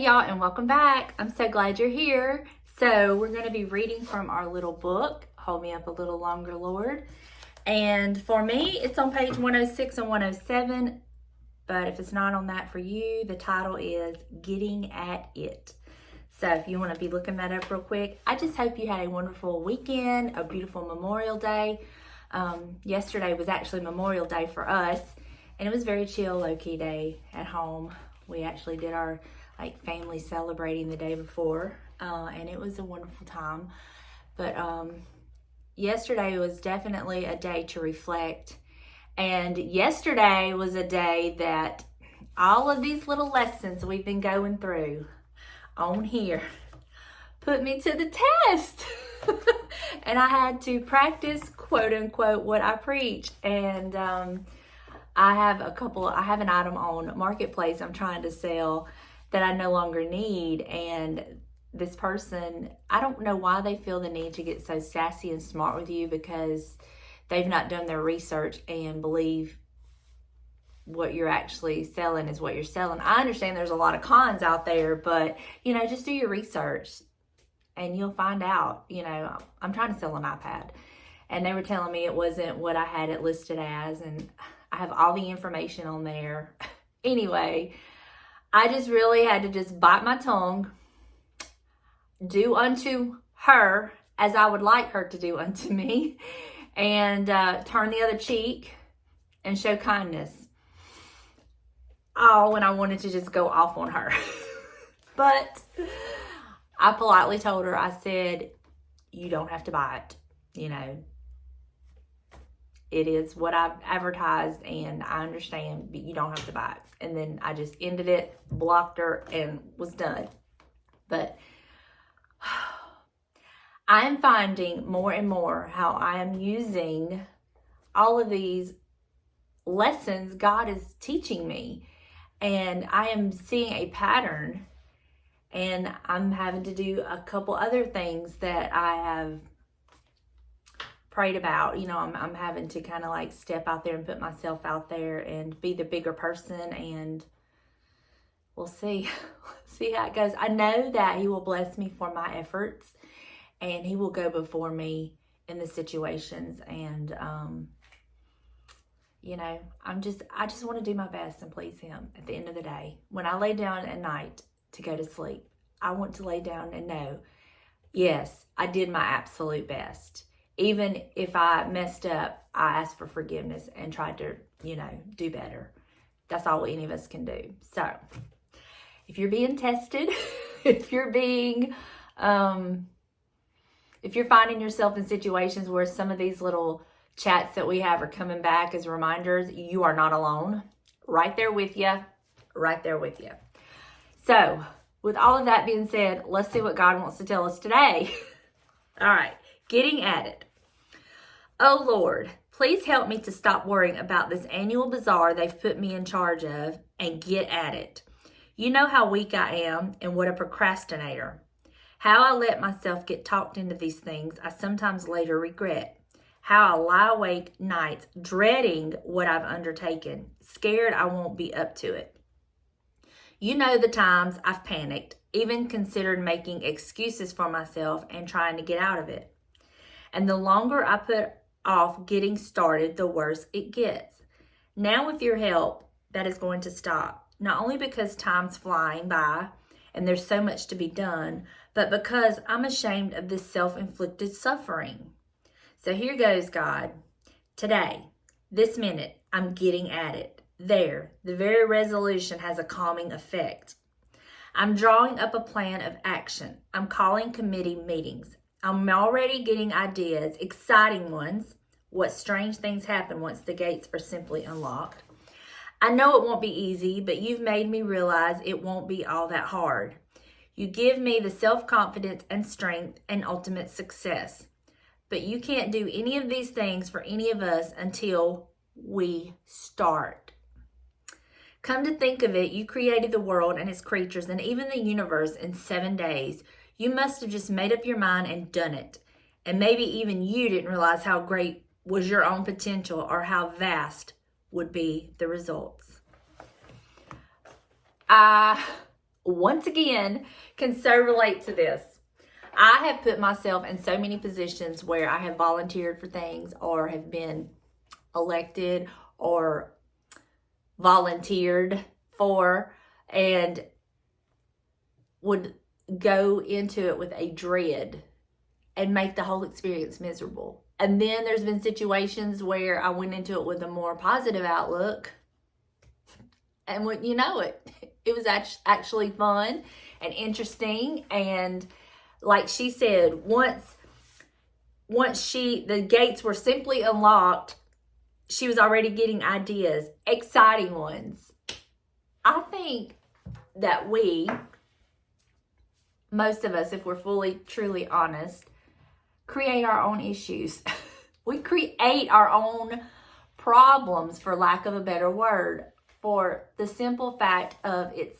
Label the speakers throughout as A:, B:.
A: y'all, and welcome back. I'm so glad you're here. So we're going to be reading from our little book, Hold Me Up a Little Longer, Lord. And for me, it's on page 106 and 107. But if it's not on that for you, the title is Getting at It. So if you want to be looking that up real quick, I just hope you had a wonderful weekend, a beautiful Memorial Day. Yesterday was actually Memorial Day for us, and it was very chill, low-key day at home. We actually did our family celebrating the day before, and it was a wonderful time. But yesterday was definitely a day to reflect. And yesterday was a day that all of these little lessons we've been going through on here put me to the test. And I had to practice, quote unquote, what I preach. And I have an item on Marketplace I'm trying to sell that I no longer need. And this person, I don't know why they feel the need to get so sassy and smart with you, because they've not done their research and believe what you're actually selling is what you're selling. I understand there's a lot of cons out there, but just do your research and you'll find out. I'm trying to sell an iPad, and they were telling me it wasn't what I had it listed as, and I have all the information on there. Anyway, I just really had to just bite my tongue, do unto her as I would like her to do unto me, and turn the other cheek and show kindness. Oh, when I wanted to just go off on her. But I politely told her, I said, you don't have to buy it. It is what I've advertised, and I understand, but you don't have to buy it. And then I just ended it, blocked her, and was done. But I am finding more and more how I am using all of these lessons God is teaching me. And I am seeing a pattern, and I'm having to do a couple other things that I have prayed about. I'm having to kind of step out there and put myself out there and be the bigger person, and we'll see. See how it goes. I know that He will bless me for my efforts, and He will go before me in the situations. And I just want to do my best and please Him at the end of the day. When I lay down at night to go to sleep, I want to lay down and know, yes, I did my absolute best. Even if I messed up, I asked for forgiveness and tried to, do better. That's all any of us can do. So if you're being tested, if you're finding yourself in situations where some of these little chats that we have are coming back as reminders, you are not alone. Right there with you. Right there with you. So with all of that being said, let's see what God wants to tell us today. All right. Getting at it. Oh Lord, please help me to stop worrying about this annual bazaar they've put me in charge of and get at it. You know how weak I am and what a procrastinator. How I let myself get talked into these things I sometimes later regret. How I lie awake nights dreading what I've undertaken, scared I won't be up to it. You know the times I've panicked, even considered making excuses for myself and trying to get out of it. And the longer I put off getting started, the worse it gets. Now with your help, that is going to stop. Not only because time's flying by and there's so much to be done, but because I'm ashamed of this self-inflicted suffering. So here goes, God. Today, this minute, I'm getting at it. There, the very resolution has a calming effect. I'm drawing up a plan of action. I'm calling committee meetings. I'm already getting ideas, exciting ones. What strange things happen once the gates are simply unlocked. I know it won't be easy, but you've made me realize it won't be all that hard. You give me the self-confidence and strength and ultimate success. But you can't do any of these things for any of us until we start. Come to think of it, you created the world and its creatures and even the universe in 7 days. You must have just made up your mind and done it. And maybe even you didn't realize how great was your own potential or how vast would be the results. I once again, can so relate to this. I have put myself in so many positions where I have volunteered for things or have been elected or volunteered for, and would go into it with a dread and make the whole experience miserable. And then there's been situations where I went into it with a more positive outlook, and wouldn't you know it, it was actually fun and interesting. And like she said, once the gates were simply unlocked, she was already getting ideas, exciting ones. I think that most of us, if we're fully, truly honest, create our own issues. We create our own problems, for lack of a better word, for the simple fact of it's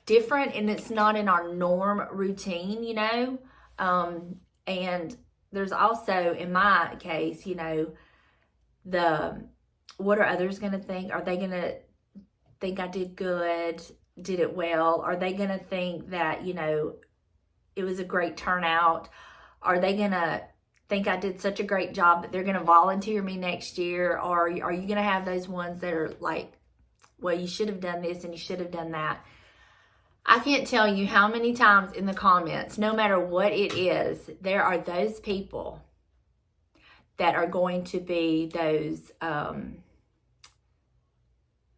A: different and it's not in our norm routine, you know. And there's also, in my case, you know, what are others going to think? Are they going to think I did good, did it well? Are they going to think that, you know, it was a great turnout? Are they going to think I did such a great job that they're going to volunteer me next year? Or are you going to have those ones that are like, well, you should have done this and you should have done that? I can't tell you how many times in the comments, no matter what it is, there are those people that are going to be those,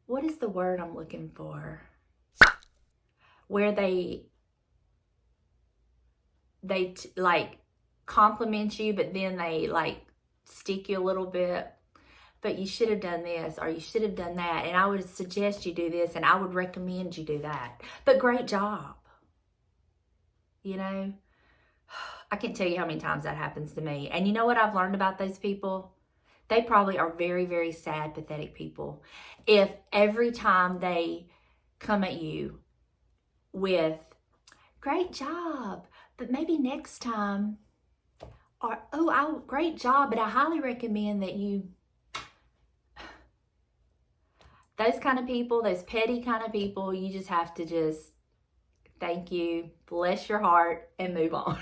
A: what is the word I'm looking for? Where they like compliment you, but then they like stick you a little bit. But you should have done this, or you should have done that, and I would suggest you do this, and I would recommend you do that. But great job. You know, I can't tell you how many times that happens to me. And you know what I've learned about those people? They probably are very, very sad, pathetic people. If every time they come at you with, great job, but maybe next time, or, oh, great job, but I highly recommend that you, those kind of people, those petty kind of people, you just have to just thank you, bless your heart, and move on.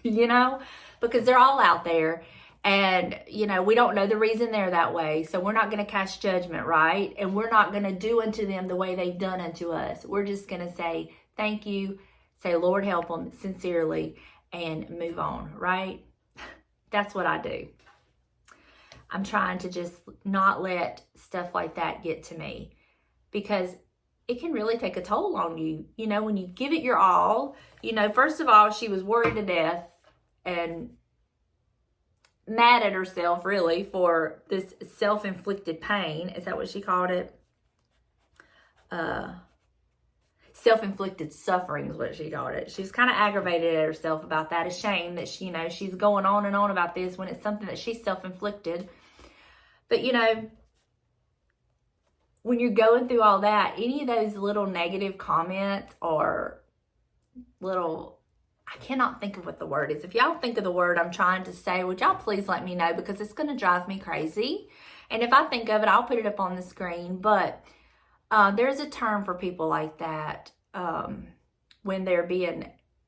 A: You know, because they're all out there, and you know, we don't know the reason they're that way, so we're not going to cast judgment, right? And we're not going to do unto them the way they've done unto us. We're just going to say thank you, say Lord help them sincerely, and move on, right? That's what I do. I'm trying to just not let stuff like that get to me, because it can really take a toll on you. You know, when you give it your all, you know, first of all, she was worried to death and mad at herself, really, for this self-inflicted pain. Is that what she called it? Self-inflicted suffering is what she called it. She was kind of aggravated at herself about that. Ashamed that she, you know, she's going on and on about this when it's something that she self-inflicted. But, you know, when you're going through all that, any of those little negative comments or little, I cannot think of what the word is. If y'all think of the word I'm trying to say, would y'all please let me know, because it's going to drive me crazy. And if I think of it, I'll put it up on the screen. But there's a term for people like that, when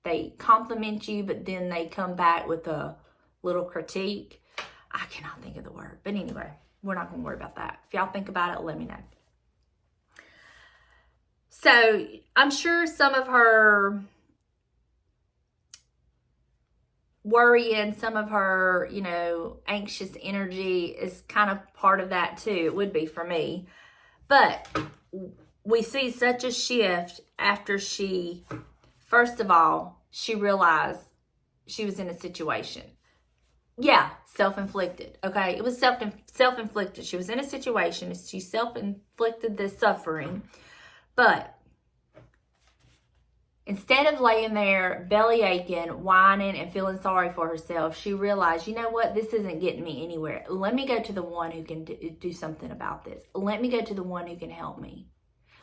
A: they compliment you, but then they come back with a little critique. I cannot think of the word. But anyway, we're not going to worry about that. If y'all think about it, let me know. So I'm sure some of her worry and some of her, you know, anxious energy is kind of part of that too. It would be for me. But we see such a shift after she, first of all, she realized she was in a situation. Yeah, self-inflicted, okay? It was self-inflicted. She was in a situation. She self-inflicted this suffering. But instead of laying there belly aching, whining, and feeling sorry for herself, she realized, you know what? This isn't getting me anywhere. Let me go to the one who can do something about this. Let me go to the one who can help me.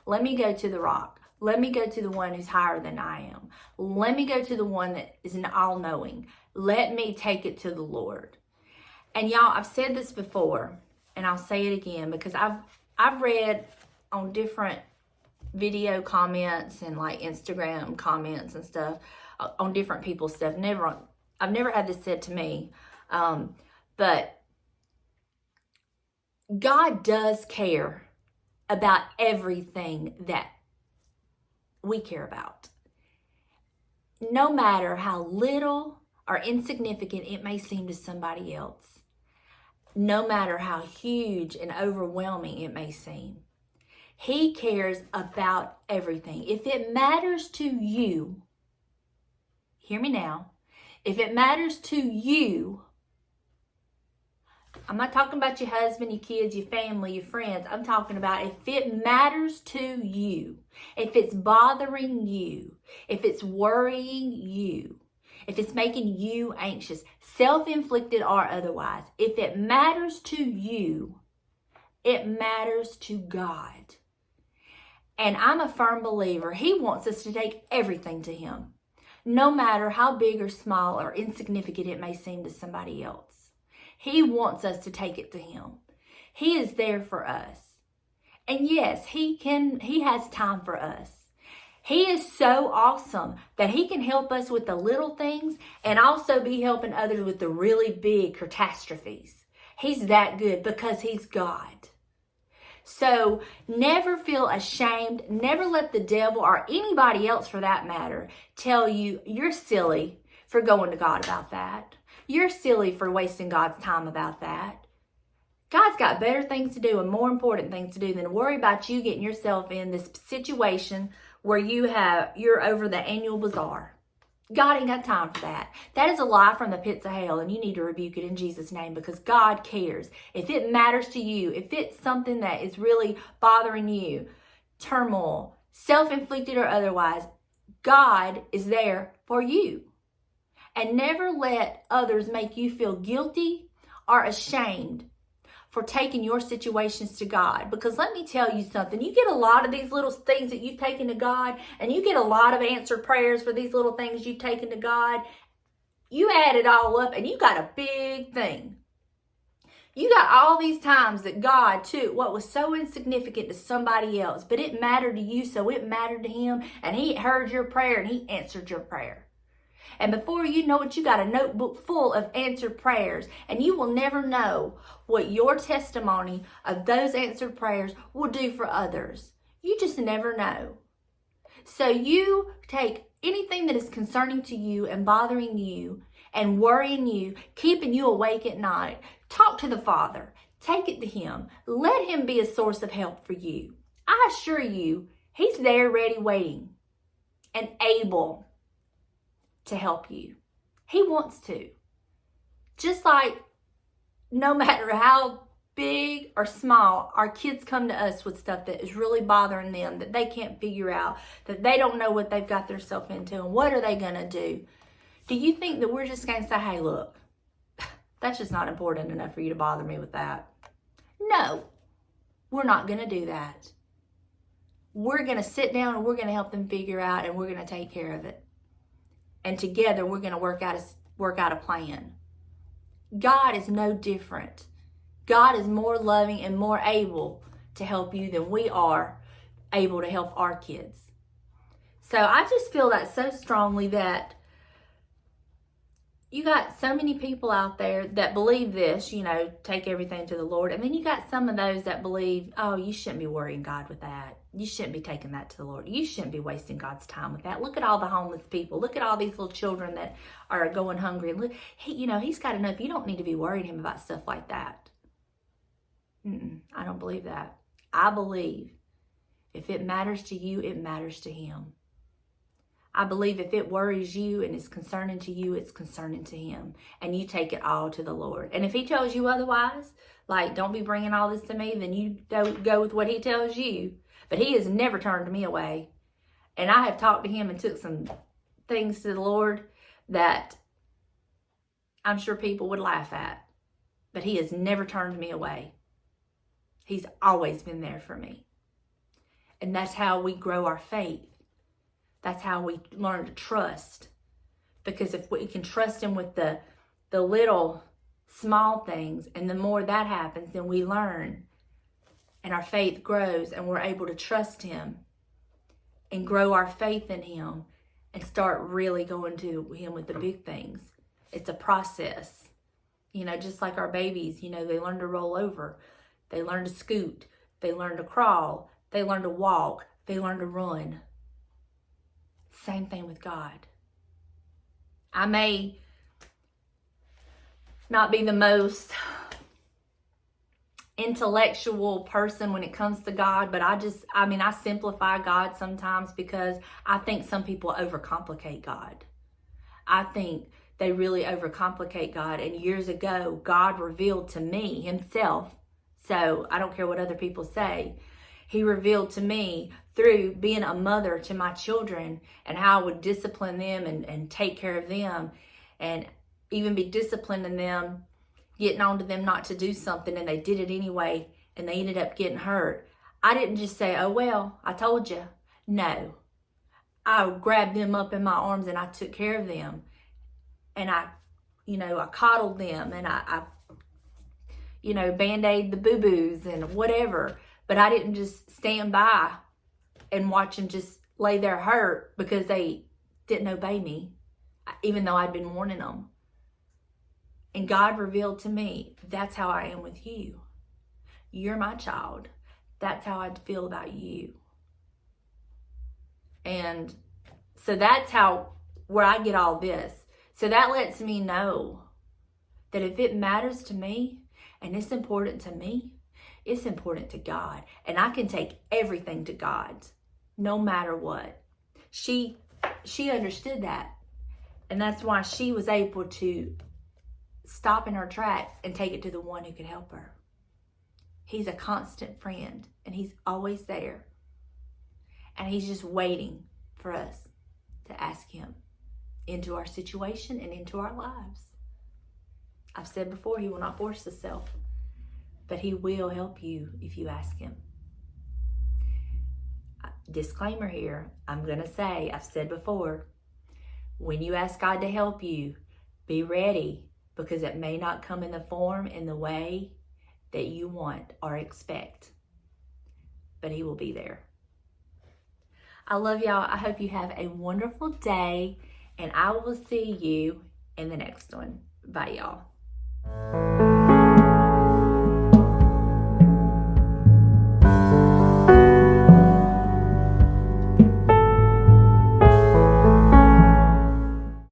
A: Let me go to the rock. Let me go to the one who's higher than I am. Let me go to the one that is an all-knowing. Let me take it to the Lord. And y'all, I've said this before, and I'll say it again, because I've read on different video comments and like Instagram comments and stuff on different people's stuff. I've never had this said to me, but God does care about everything that we care about. No matter how little or insignificant it may seem to somebody else, no matter how huge and overwhelming it may seem, He cares about everything. If it matters to you, hear me now, if it matters to you, I'm not talking about your husband, your kids, your family, your friends. I'm talking about if it matters to you, if it's bothering you, if it's worrying you, if it's making you anxious, self-inflicted or otherwise, if it matters to you, it matters to God. And I'm a firm believer. He wants us to take everything to Him, no matter how big or small or insignificant it may seem to somebody else. He wants us to take it to Him. He is there for us. And yes, He has time for us. He is so awesome that He can help us with the little things and also be helping others with the really big catastrophes. He's that good because He's God. So never feel ashamed. Never let the devil or anybody else for that matter tell you you're silly for going to God about that. You're silly for wasting God's time about that. God's got better things to do and more important things to do than worry about you getting yourself in this situation where you're over the annual bazaar. God ain't got time for that. That is a lie from the pits of hell, and you need to rebuke it in Jesus' name because God cares. If it matters to you, if it's something that is really bothering you, turmoil, self-inflicted or otherwise, God is there for you. And never let others make you feel guilty or ashamed for taking your situations to God. Because let me tell you something, you get a lot of these little things that you've taken to God, and you get a lot of answered prayers for these little things you've taken to God. You add it all up and you got a big thing. You got all these times that God took what was so insignificant to somebody else, but it mattered to you, so it mattered to Him, and He heard your prayer and He answered your prayer. And before you know it, you got a notebook full of answered prayers. And you will never know what your testimony of those answered prayers will do for others. You just never know. So you take anything that is concerning to you and bothering you and worrying you, keeping you awake at night. Talk to the Father. Take it to Him. Let Him be a source of help for you. I assure you, He's there ready, waiting, and able to help you. He wants to. Just like no matter how big or small, our kids come to us with stuff that is really bothering them, that they can't figure out, that they don't know what they've got themselves into, and what are they going to do? Do you think that we're just going to say, hey, look, that's just not important enough for you to bother me with that? No, we're not going to do that. We're going to sit down and we're going to help them figure out, and we're going to take care of it. And together we're going to work out a plan. God is no different. God is more loving and more able to help you than we are able to help our kids. So I just feel that so strongly that you got so many people out there that believe this, take everything to the Lord. And then you got some of those that believe, oh, you shouldn't be worrying God with that. You shouldn't be taking that to the Lord. You shouldn't be wasting God's time with that. Look at all the homeless people. Look at all these little children that are going hungry. Look, He's got enough. You don't need to be worrying Him about stuff like that. I don't believe that. I believe if it matters to you, it matters to Him. I believe if it worries you and is concerning to you, it's concerning to Him. And you take it all to the Lord. And if He tells you otherwise, like, don't be bringing all this to me, then you don't go with what He tells you. But He has never turned me away. And I have talked to Him and took some things to the Lord that I'm sure people would laugh at. But He has never turned me away. He's always been there for me. And that's how we grow our faith. That's how we learn to trust. Because if we can trust Him with the little small things, and the more that happens, then we learn. And our faith grows and we're able to trust Him and grow our faith in him and start really going to him with the big things. It's a process. You know, just like our babies, you know, they learn to roll over. They learn to scoot. They learn to crawl. They learn to walk. They learn to run. Same thing with God. I may not be the most intellectual person when it comes to God, but I simplify God sometimes because I think some people overcomplicate God. I think they really overcomplicate God. And years ago, God revealed to me himself. So I don't care what other people say. He revealed to me through being a mother to my children and how I would discipline them and take care of them and even be disciplining them, getting on to them not to do something, and they did it anyway and they ended up getting hurt. I didn't just say, oh, well, I told you. No. I grabbed them up in my arms and I took care of them. And I coddled them and I Band-Aid the boo-boos and whatever. But I didn't just stand by and watch them just lay there hurt because they didn't obey me, even though I'd been warning them. And God revealed to me, that's how I am with you. You're my child. That's how I feel about you. And so that's where I get all this. So that lets me know that if it matters to me and it's important to me, it's important to God. And I can take everything to God, no matter what. She understood that. And that's why she was able to stop in her tracks and take it to the one who could help her. He's a constant friend, and he's always there. And he's just waiting for us to ask him into our situation and into our lives. I've said before, he will not force himself, but he will help you if you ask him. Disclaimer here, I'm going to say, I've said before, when you ask God to help you, be ready, because it may not come in the form, in the way that you want or expect, but he will be there. I love y'all. I hope you have a wonderful day, and I will see you in the next one. Bye, y'all.